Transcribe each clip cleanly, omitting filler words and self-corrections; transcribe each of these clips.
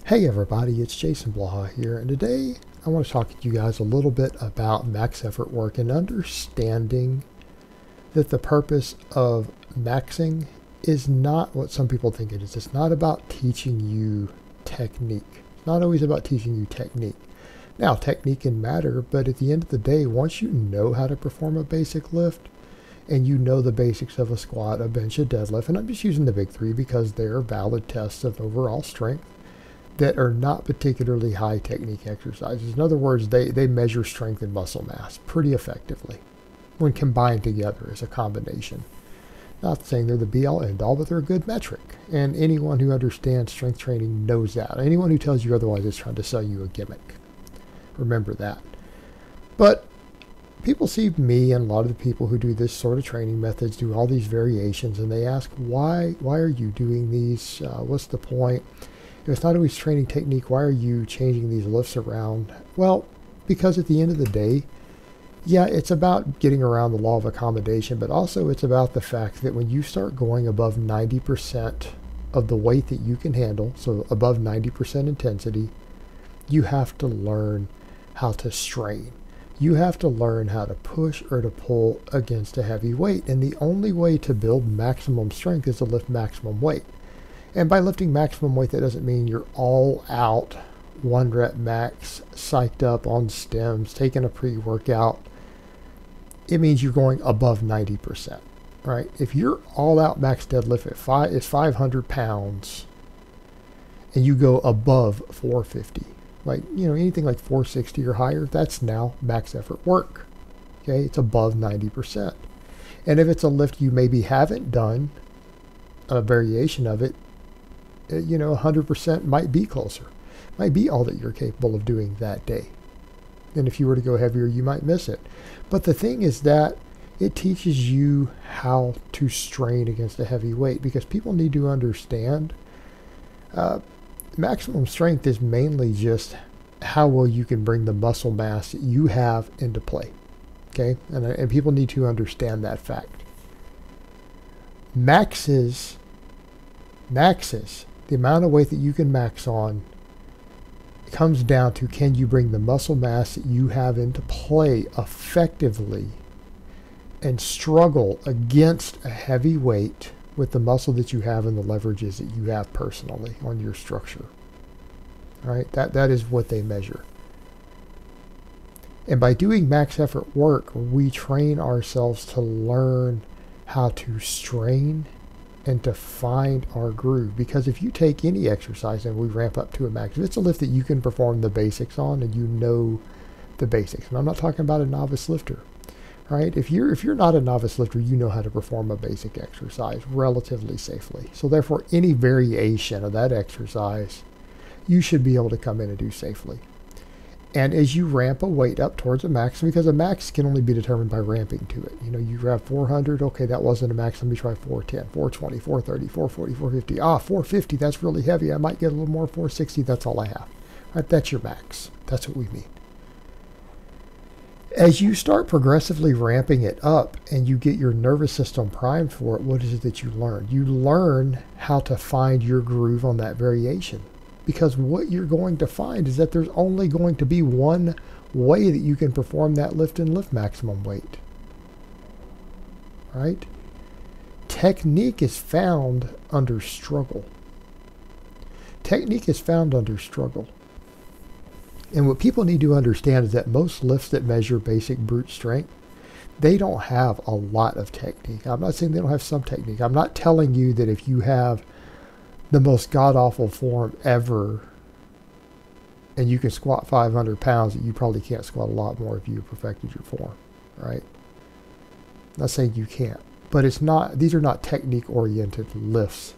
Hey everybody, it's Jason Blaha here, and today I want to talk to you guys a little bit about max effort work and understanding that the purpose of maxing is not what some people think it is. It's not about teaching you technique. It's not always about teaching you technique. Now, technique can matter, but at the end of the day, once you know how to perform a basic lift, and you know the basics of a squat, a bench, a deadlift, and I'm just using the big three because they're valid tests of overall strength that are not particularly high technique exercises. In other words, they measure strength and muscle mass pretty effectively when combined together as a combination. Not saying they're the be-all, end-all, but they're a good metric. And anyone who understands strength training knows that. Anyone who tells you otherwise is trying to sell you a gimmick. Remember that. But people see me and a lot of the people who do this sort of training methods do all these variations, and they ask, why are you doing these? What's the point? If it's not always training technique, why are you changing these lifts around? Well, because at the end of the day, yeah, it's about getting around the law of accommodation, but also it's about the fact that when you start going above 90% of the weight that you can handle, so above 90% intensity, you have to learn how to strain. You have to learn how to push or to pull against a heavy weight. And the only way to build maximum strength is to lift maximum weight. And by lifting maximum weight, that doesn't mean you're all out, 1 rep max, psyched up on stems, taking a pre-workout. It means you're going above 90%, right? If you're all out max deadlift at 500 pounds and you go above 450, like, anything like 460 or higher, that's now max effort work. Okay, it's above 90%. And if it's a lift you maybe haven't done, a variation of it, 100% might be closer. Might be all that you're capable of doing that day. And if you were to go heavier, you might miss it. But the thing is that it teaches you how to strain against a heavy weight, because people need to understand maximum strength is mainly just how well you can bring the muscle mass that you have into play. Okay, and people need to understand that fact. Maxes, the amount of weight that you can max on, comes down to, can you bring the muscle mass that you have into play effectively and struggle against a heavy weight with the muscle that you have and the leverages that you have personally on your structure. All right, that is what they measure. And by doing max effort work, we train ourselves to learn how to strain and to find our groove. Because if you take any exercise and we ramp up to a max, if it's a lift that you can perform the basics on and you know the basics, and I'm not talking about a novice lifter, right? If you're not a novice lifter, you know how to perform a basic exercise relatively safely. So therefore, any variation of that exercise, you should be able to come in and do safely. And as you ramp a weight up towards a max, because a max can only be determined by ramping to it. You grab 400, okay, that wasn't a max, let me try 410, 420, 430, 440, 450. 450, that's really heavy. I might get a little more, 460, that's all I have. Right, that's your max. That's what we mean. As you start progressively ramping it up and you get your nervous system primed for it, what is it that you learn? You learn how to find your groove on that variation. Because what you're going to find is that there's only going to be one way that you can perform that lift and lift maximum weight. Right? Technique is found under struggle. Technique is found under struggle. And what people need to understand is that most lifts that measure basic brute strength, they don't have a lot of technique. I'm not saying they don't have some technique. I'm not telling you that if you have the most god-awful form ever and you can squat 500 pounds, that you probably can't squat a lot more if you perfected your form, right? I'm not saying you can't, but these are not technique-oriented lifts.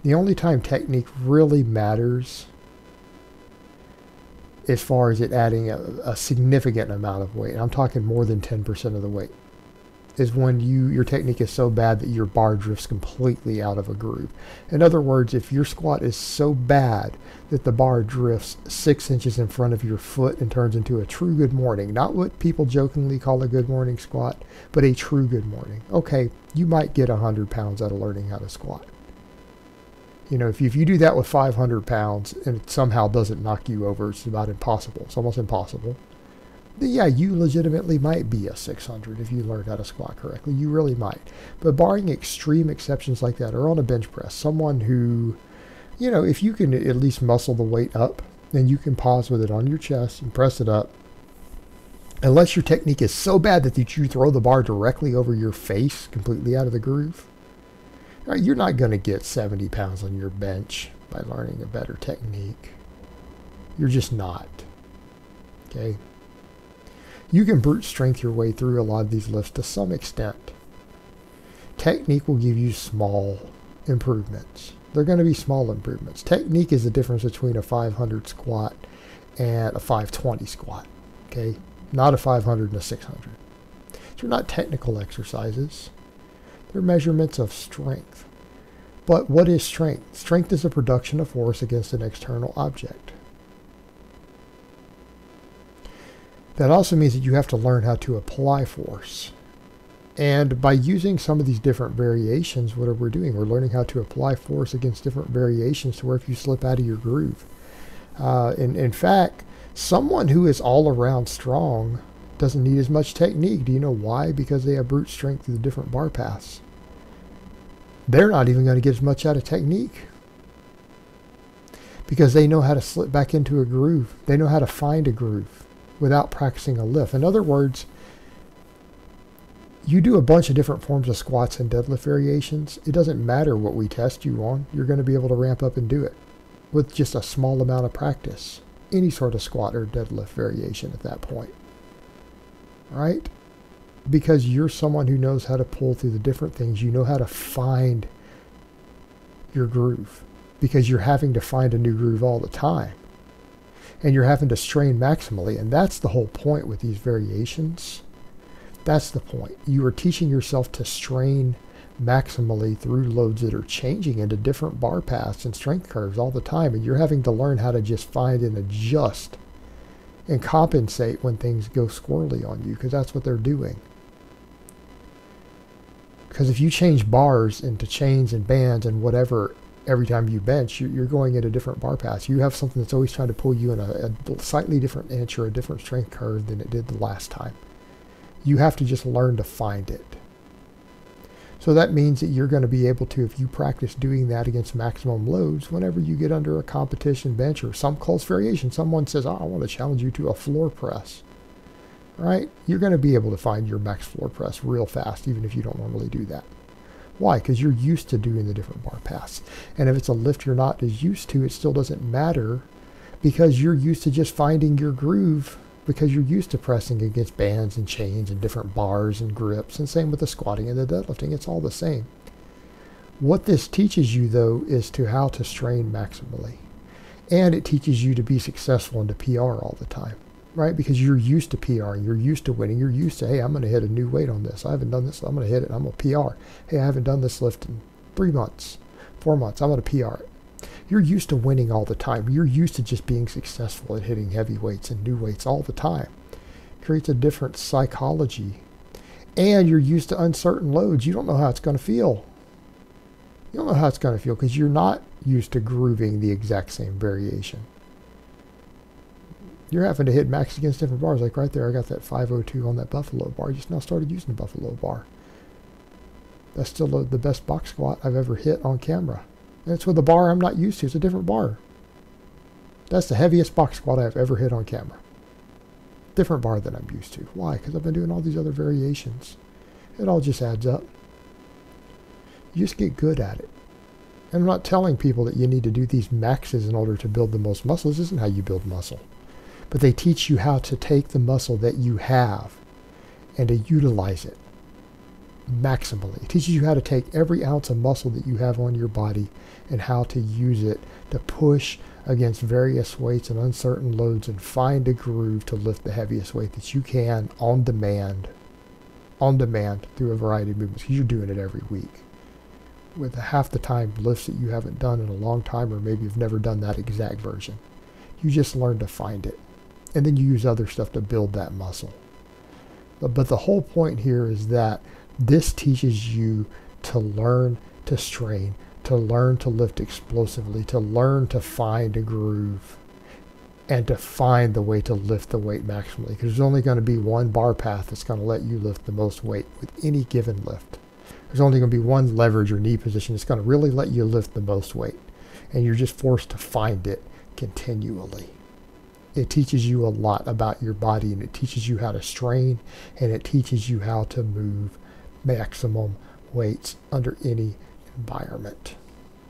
The only time technique really matters, as far as it adding a significant amount of weight, I'm talking more than 10% of the weight, is when your technique is so bad that your bar drifts completely out of a groove. In other words, if your squat is so bad that the bar drifts 6 inches in front of your foot and turns into a true good morning, not what people jokingly call a good morning squat, but a true good morning. Okay, you might get 100 pounds out of learning how to squat. You know, if you do that with 500 pounds and it somehow doesn't knock you over, it's about impossible. It's almost impossible. Then yeah, you legitimately might be a 600 if you learned how to squat correctly. You really might. But barring extreme exceptions like that, or on a bench press, someone who, you know, if you can at least muscle the weight up, then you can pause with it on your chest and press it up. Unless your technique is so bad that you throw the bar directly over your face, completely out of the groove, right, you're not going to get 70 pounds on your bench by learning a better technique. You're just not. Okay? You can brute strength your way through a lot of these lifts to some extent. Technique will give you small improvements. They're going to be small improvements. Technique is the difference between a 500 squat and a 520 squat. Okay? Not a 500 and a 600. They're not technical exercises. They're measurements of strength. But what is strength? Strength is a production of force against an external object. That also means that you have to learn how to apply force. And by using some of these different variations, what are we doing? We're learning how to apply force against different variations to where if you slip out of your groove. In fact, someone who is all around strong doesn't need as much technique. Do you know why? Because they have brute strength through the different bar paths. They're not even going to get as much out of technique because they know how to slip back into a groove. They know how to find a groove without practicing a lift. In other words, you do a bunch of different forms of squats and deadlift variations. It doesn't matter what we test you on. You're going to be able to ramp up and do it with just a small amount of practice. Any sort of squat or deadlift variation at that point. Right? Because you're someone who knows how to pull through the different things. You know how to find your groove. Because you're having to find a new groove all the time. And you're having to strain maximally. And that's the whole point with these variations. That's the point. You are teaching yourself to strain maximally through loads that are changing into different bar paths and strength curves all the time. And you're having to learn how to just find and adjust and compensate when things go squirrely on you, because that's what they're doing. Because if you change bars into chains and bands and whatever every time you bench, you're going into different bar paths. You have something that's always trying to pull you in a slightly different inch or a different strength curve than it did the last time. You have to just learn to find it. So that means that you're going to be able to, if you practice doing that against maximum loads, whenever you get under a competition bench or some close variation, someone says, oh, I want to challenge you to a floor press. Right? You're going to be able to find your max floor press real fast, even if you don't normally do that. Why? Because you're used to doing the different bar paths. And if it's a lift you're not as used to, it still doesn't matter because you're used to just finding your groove, because you're used to pressing against bands and chains and different bars and grips. And same with the squatting and the deadlifting. It's all the same. What this teaches you, though, is to how to strain maximally. And it teaches you to be successful and to PR all the time. Right? Because you're used to PRing, you're used to winning, you're used to, hey, I'm going to hit a new weight on this. I haven't done this, so I'm going to hit it, I'm going to PR. Hey, I haven't done this lift in 3 months, 4 months, I'm going to PR it. You're used to winning all the time. You're used to just being successful at hitting heavy weights and new weights all the time. It creates a different psychology. And you're used to uncertain loads. You don't know how it's going to feel. You don't know how it's going to feel because you're not used to grooving the exact same variation. You're having to hit max against different bars. Like right there, I got that 502 on that Buffalo bar. I just now started using the Buffalo bar. That's still the best box squat I've ever hit on camera. And it's with a bar I'm not used to. It's a different bar. That's the heaviest box squat I've ever hit on camera. Different bar than I'm used to. Why? Because I've been doing all these other variations. It all just adds up. You just get good at it. And I'm not telling people that you need to do these maxes in order to build the most muscle. This isn't how you build muscle. But they teach you how to take the muscle that you have and to utilize it maximally. It teaches you how to take every ounce of muscle that you have on your body and how to use it to push against various weights and uncertain loads and find a groove to lift the heaviest weight that you can on demand through a variety of movements, because you're doing it every week. With half the time lifts that you haven't done in a long time, or maybe you've never done that exact version. You just learn to find it. And then you use other stuff to build that muscle. But the whole point here is that this teaches you to learn to strain, to learn to lift explosively, to learn to find a groove, and to find the way to lift the weight maximally. Because there's only going to be one bar path that's going to let you lift the most weight with any given lift. There's only going to be one leverage or knee position that's going to really let you lift the most weight. And you're just forced to find it continually. It teaches you a lot about your body, and it teaches you how to strain, and it teaches you how to move maximum weights under any environment.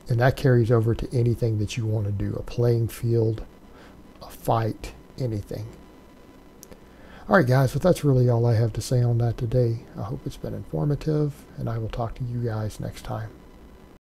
And that carries over to anything that you want to do, a playing field, a fight, anything. All right, guys, well, that's really all I have to say on that today. I hope it's been informative, and I will talk to you guys next time.